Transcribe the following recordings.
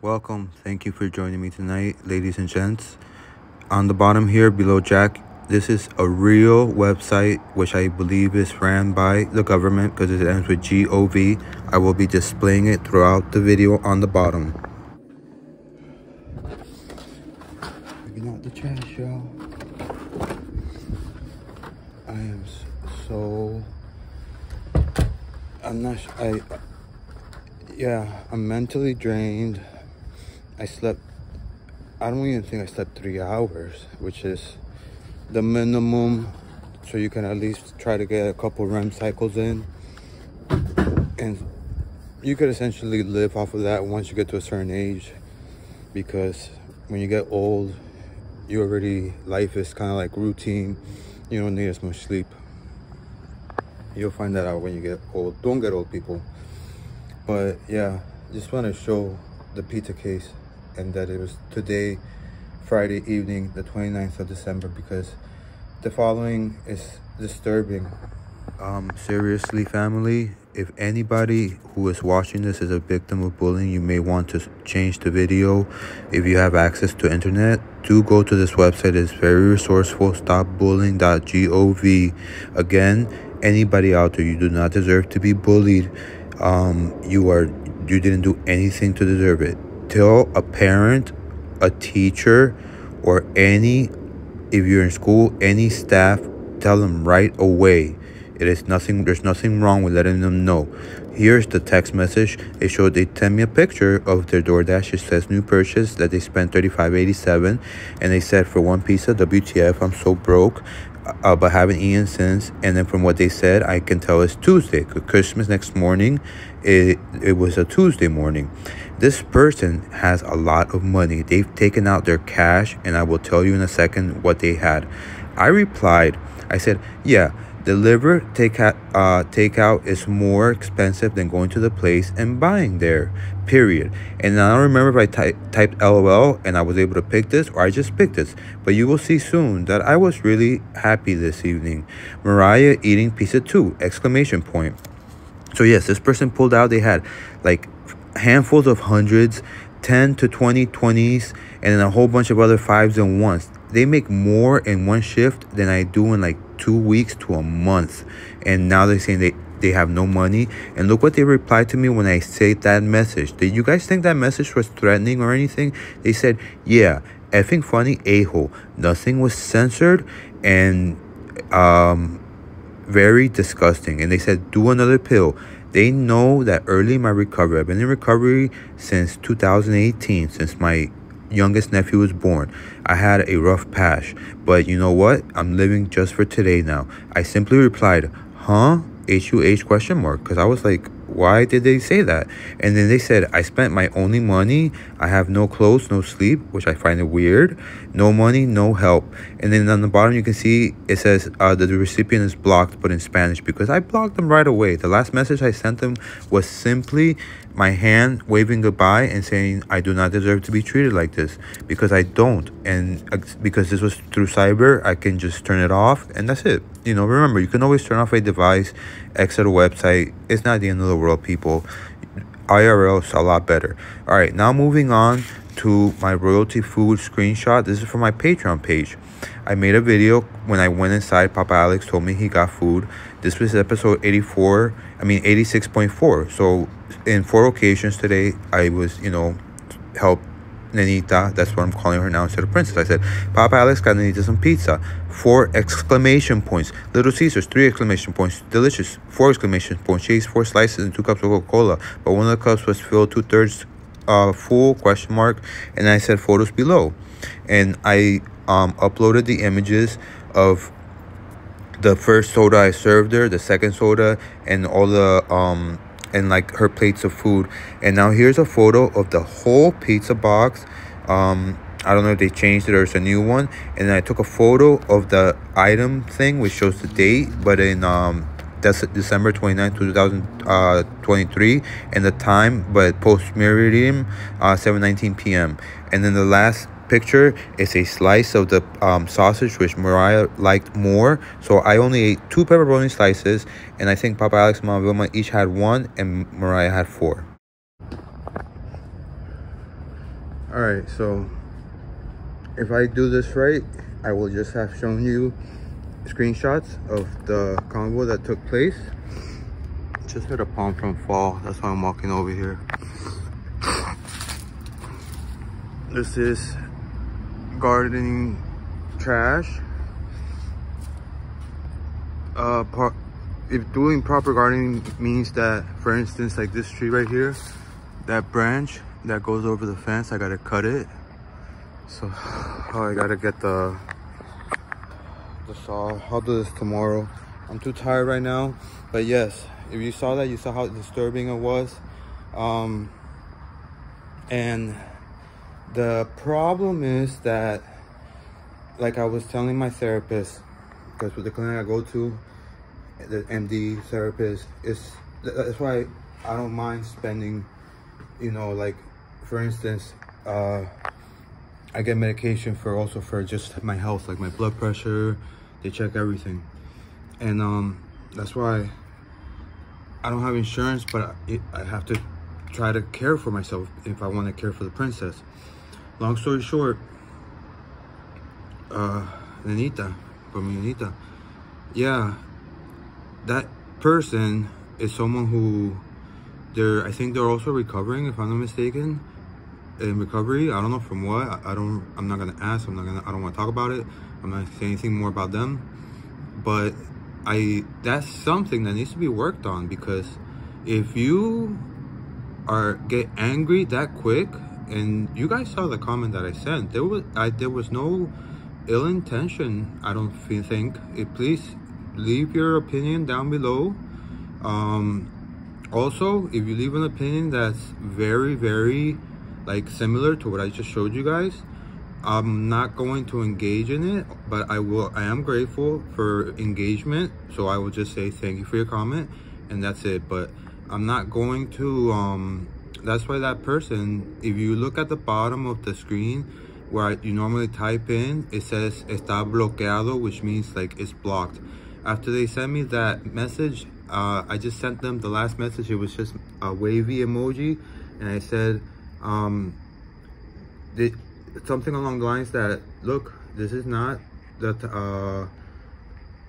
Welcome. Thank you for joining me tonight, ladies and gents. On the bottom here below Jack, this is a real website which I believe is ran by the government because it ends with GOV. I will be displaying it throughout the video on the bottom. Taking out the trash, y'all. I am so... I'm mentally drained. I don't even think I slept 3 hours, which is the minimum, so you can at least try to get a couple REM cycles in, and you could essentially live off of that once you get to a certain age, because when you get old, life is kind of like routine. You don't need as much sleep. You'll find that out when you get old. Don't get old, people. But yeah, just want to show the pizza case, and that it was today, Friday evening, the 29th of December, because the following is disturbing. Seriously, family, if anybody who is watching this is a victim of bullying, you may want to change the video. If you have access to internet, do go to this website. It's very resourceful, stopbullying.gov. Again, anybody out there, you do not deserve to be bullied. You didn't do anything to deserve it. Tell a parent, a teacher, or if you're in school, any staff, tell them right away. There's nothing wrong with letting them know. Here's the text message. They sent me a picture of their DoorDash. It says new purchase that they spent $35.87, and they said for one pizza, WTF, I'm so broke, but haven't eaten since. And then from what they said, I can tell it's Tuesday. Christmas next morning, it was a Tuesday morning. This person has a lot of money. They've taken out their cash, and I will tell you in a second what they had. I replied, I said, yeah, takeout is more expensive than going to the place and buying there, period. And I don't remember if I typed LOL and I was able to pick this, or I just picked this. But you will see soon that I was really happy this evening. Mariah eating pizza too, exclamation point. So yes, this person pulled out, they had like handfuls of hundreds, 10 to 20 20s, and then a whole bunch of other 5s and 1s. They make more in one shift than I do in like 2 weeks to a month. And now they're saying they have no money. And look what they replied to me when I said that message. Did you guys think that message was threatening or anything? They said, yeah, effing funny a-hole. Nothing was censored, and very disgusting. And they said, do another pill. They know that early in my recovery, I've been in recovery since 2018, since my youngest nephew was born. I had a rough patch, but you know what? I'm living just for today now. I simply replied, huh? HUH question mark, because I was like, why did they say that? And then they said, I spent my only money. I have no clothes, no sleep, which I find it weird. No money, no help. And then on the bottom, you can see it says the recipient is blocked, but in Spanish, because I blocked them right away. The last message I sent them was simply my hand waving goodbye and saying, I do not deserve to be treated like this, because I don't. And because this was through cyber, I can just turn it off, and that's it. You know, remember, you can always turn off a device, exit a website. It's not the end of the world, people. IRL is a lot better. All right, now moving on to my royalty food screenshot. This is from my Patreon page. I made a video when I went inside. Papa Alex told me he got food. This was episode 86.4. So in 4 occasions today, I was, help Nenita, that's what I'm calling her now instead of Princess. I said, Papa Alex got Nenita some pizza. 4 exclamation points. Little Caesars, 3 exclamation points. Delicious, 4 exclamation points. She ate 4 slices and 2 cups of Coca-Cola, but one of the cups was filled 2/3 full, question mark. And I said photos below. And I uploaded the images of the first soda I served her, the second soda, and all the and like her plates of food. And now here's a photo of the whole pizza box. I don't know if they changed it or it's a new one. And I took a photo of the item thing, which shows the date, but in that's December 29th, 2023, and the time, but post-meridian, 7:19 p.m. And then the last picture is a slice of the sausage, which Mariah liked more. So I only ate 2 pepperoni slices, and I think Papa Alex and Mama Vilma each had 1, and Mariah had 4. All right, so if I do this right, I will just have shown you screenshots of the convo that took place. Just heard a palm tree fall. That's why I'm walking over here. This is gardening trash. If doing proper gardening means that, for instance, like this tree right here, that branch that goes over the fence, I gotta cut it. So I gotta get the saw. I'll do this tomorrow. I'm too tired right now, but yes, if you saw that, you saw how disturbing it was. And the problem is that, like I was telling my therapist, because with the clinic I go to, the MD therapist, that's why I don't mind spending, you know, like for instance, I get medication for just my health, like my blood pressure. They check everything, and that's why I don't have insurance, but I have to try to care for myself if I want to care for the princess. Long story short, Nenita, yeah, that person is someone who I think they're also recovering, if I'm not mistaken, in recovery. I don't know from what. I'm not gonna ask. I don't want to talk about it. I'm not saying anything more about them, but that's something that needs to be worked on, because if you get angry that quick, and you guys saw the comment that I sent, there was no ill intention, I don't think. Please leave your opinion down below. Also, if you leave an opinion that's very, very like similar to what I just showed you guys, I'm not going to engage in it, but I am grateful for engagement, so I will just say thank you for your comment, and that's it. But I'm not going to that's why that person, if you look at the bottom of the screen where you normally type in, it says está bloqueado, which means like it's blocked. After they sent me that message, I just sent them the last message. It was just a wavy emoji, and I said something along the lines that, look, this is not that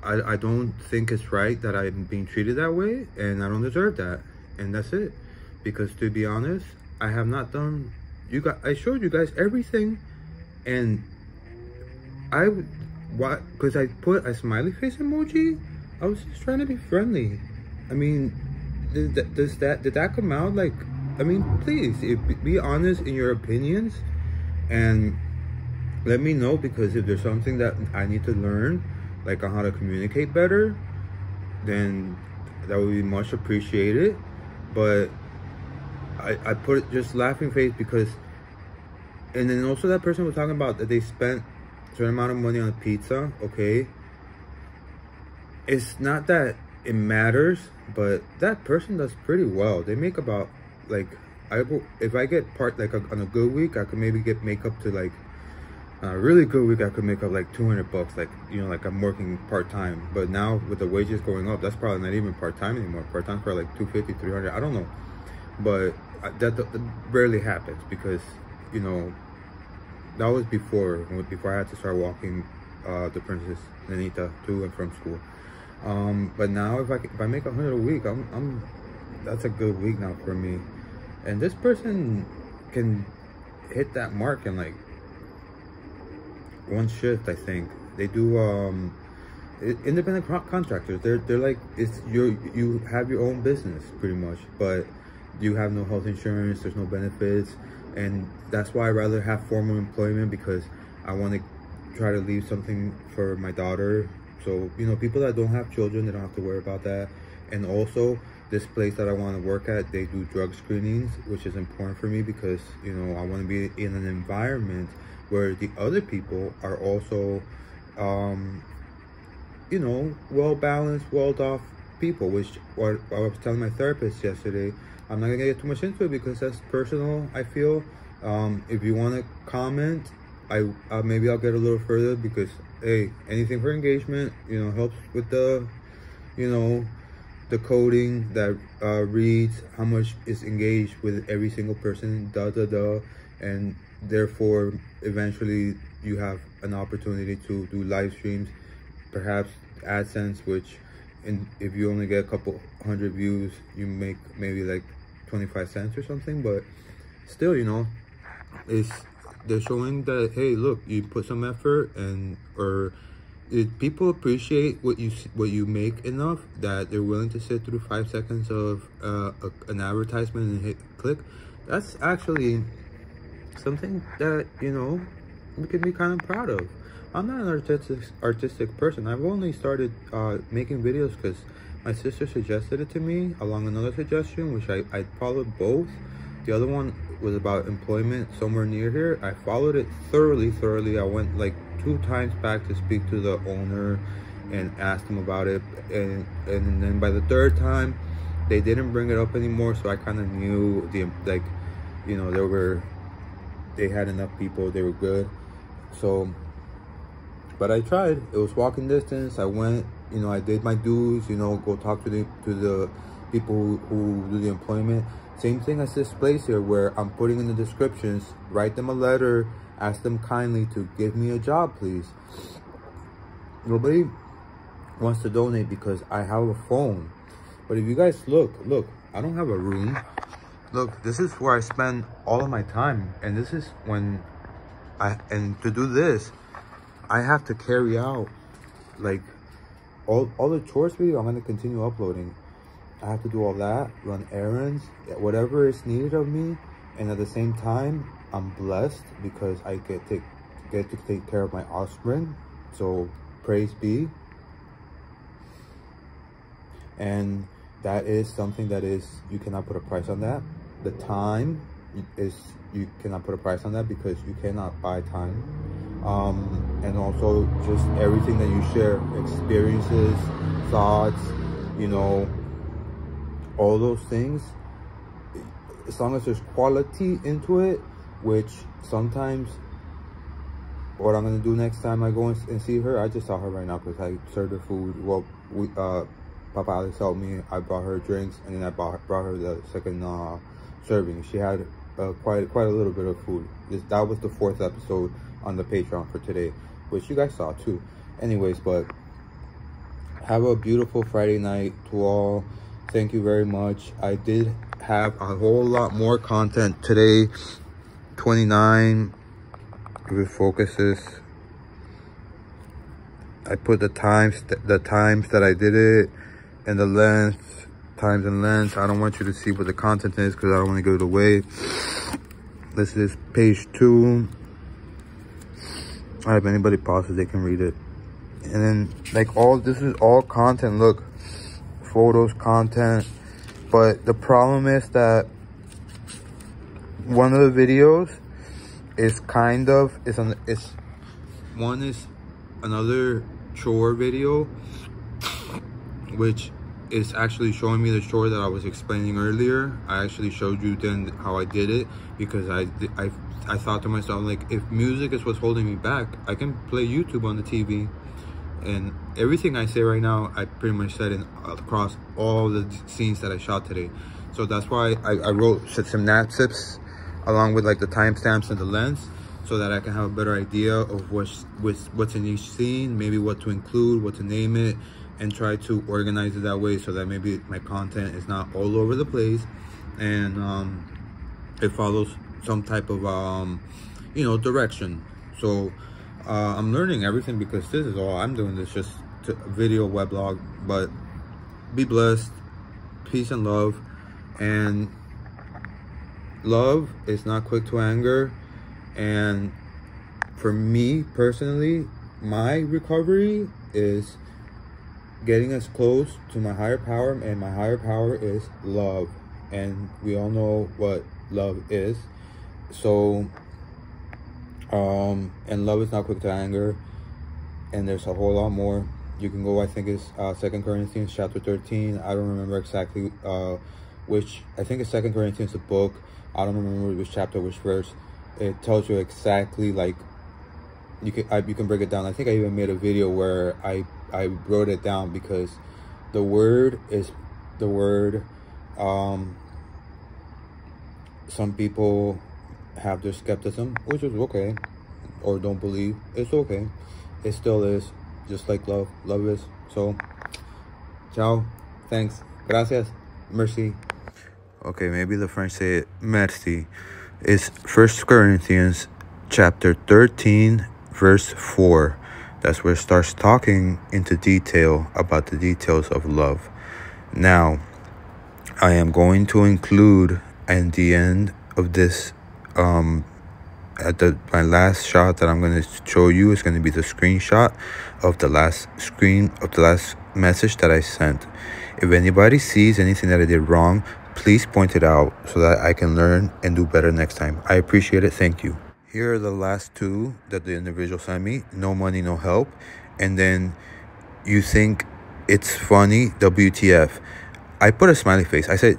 I don't think it's right that I'm being treated that way, and I don't deserve that, and that's it. Because to be honest, I have not done, I showed you guys everything, and because I put a smiley face emoji, I was just trying to be friendly. I mean, did that come out like, I mean, please, be honest in your opinions and let me know, because if there's something that I need to learn, like on how to communicate better, then that would be much appreciated. But I put it just laughing face because, and then also that person was talking about that they spent a certain amount of money on a pizza. Okay, it's not that it matters, but that person does pretty well. They make about, like, if I get on a good week, I could maybe make up to, like, on a really good week, I could make up like 200 bucks, like, you know, like I'm working part-time. But now with the wages going up, that's probably not even part-time anymore. Part-time for like 250, 300, I don't know. But that rarely happens, because, you know, that was before I had to start walking the Princess Nenita to and from school. But now if I make 100 a week, that's a good week now for me. And this person can hit that mark in like one shift, I think. They do independent contractors. They're like, you have your own business pretty much, but you have no health insurance, there's no benefits, and that's why I rather have formal employment, because I want to try to leave something for my daughter. So, you know, people that don't have children, they don't have to worry about that. And also, this place that I want to work at, they do drug screenings, which is important for me, because, you know, I want to be in an environment where the other people are also, you know, well-balanced, well-off people, which what I was telling my therapist yesterday. I'm not gonna get too much into it because that's personal, I feel. If you want to comment, maybe I'll get a little further, because, hey, anything for engagement, you know, helps with the, you know, the coding that reads how much is engaged with every single person, and therefore eventually you have an opportunity to do live streams, perhaps AdSense, which if you only get a couple hundred views, you make maybe like 25 cents or something. But still, you know, they're showing that, hey, look, you put some effort, and people appreciate what you make enough that they're willing to sit through 5 seconds of an advertisement and hit click. That's actually something that, you know, we can be kind of proud of. I'm not an artistic person. I've only started making videos because my sister suggested it to me along another suggestion, which I followed both. The other one was about employment somewhere near here. I followed it thoroughly. I went like 2 times back to speak to the owner and asked him about it, and then by the 3rd time they didn't bring it up anymore. So I kind of knew you know, they had enough people, they were good. So, but I tried. It was walking distance. I went, you know, I did my dues, you know, go talk to the people who do the employment. Same thing as this place here, where I'm putting in the descriptions, write them a letter, ask them kindly to give me a job, please. Nobody wants to donate because I have a phone. But if you guys look, I don't have a room. Look, this is where I spend all of my time, and this is when to do this, I have to carry out like all the chores video. I'm going to continue uploading. I have to do all that, run errands, whatever is needed of me. And at the same time, I'm blessed because I get to take care of my offspring. So praise be. And that is something that you cannot put a price on that. The time you cannot put a price on that, because you cannot buy time. And also just everything that you share, experiences, thoughts, you know, all those things, as long as there's quality into it, which sometimes what I'm gonna do next time I go and see her, I just saw her right now because I served her food. Well, Papa Alex helped me. I brought her drinks, and then I brought her the second serving. She had quite a little bit of food. That was the 4th episode on the Patreon for today, which you guys saw too. Anyways, but have a beautiful Friday night to all. Thank you very much. I did have a whole lot more content today. 29, if it focuses. I put the times that I did it, and the length, times and length. I don't want you to see what the content is because I don't want to give it away. This is page 2. If anybody pauses, they can read it. And then like this is all content. Look, photos, content. But the problem is that one of the videos is one is another chore video, which is actually showing me the chore that I was explaining earlier. I actually showed you then how I did it, because I thought to myself, like, if music is what's holding me back, I can play YouTube on the TV. And everything I say right now, I pretty much said across all the scenes that I shot today. So that's why I wrote some synopsis along with like the timestamps and the length, so that I can have a better idea of what's in each scene, maybe what to include, what to name it, and try to organize it that way so that maybe my content is not all over the place, and it follows some type of you know, direction. So I'm learning everything, because this is all I'm doing. This just video weblog. But be blessed, peace and love. And love is not quick to anger. And for me personally, my recovery is getting as close to my higher power, and my higher power is love. And we all know what love is. So and love is not quick to anger, and there's a whole lot more. You can go, I think it's 2 Corinthians chapter 13. I don't remember exactly which. I think it's 2 Corinthians, the book. I don't remember which chapter, which verse. It tells you exactly, like, you can break it down. I think I even made a video where I wrote it down, because the word is the word. Some people have their skepticism, which is okay, or don't believe. It's okay. It still is, just like love. Love is. So, ciao. Thanks. Gracias. Merci. Okay, maybe the French say it, merci. It's 1 Corinthians chapter 13, verse 4. That's where it starts talking into detail about the details of love. Now, I am going to include at the end of this, my last shot that I'm going to show you is going to be the screenshot of the last message that I sent. If anybody sees anything that I did wrong, please point it out so that I can learn and do better next time. I appreciate it. Thank you. Here are the last two that the individual sent me. No money, no help. And then you think it's funny, WTF. I put a smiley face. I said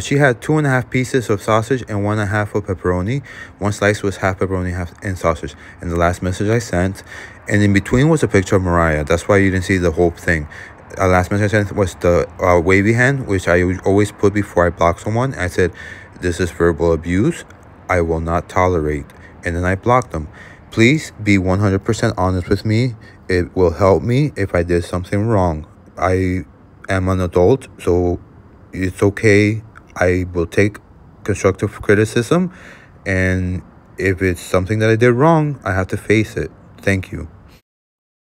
she had 2.5 pieces of sausage and 1.5 of pepperoni. One slice was half pepperoni, half and sausage. And the last message I sent, and in between was a picture of Mariah. That's why you didn't see the whole thing. Last message I sent was the wavy hand, which I always put before I block someone. I said, this is verbal abuse. I will not tolerate. And then I blocked them. Please be 100% honest with me. It will help me if I did something wrong. I am an adult, so it's okay. I will take constructive criticism, and if it's something that I did wrong, I have to face it. Thank you.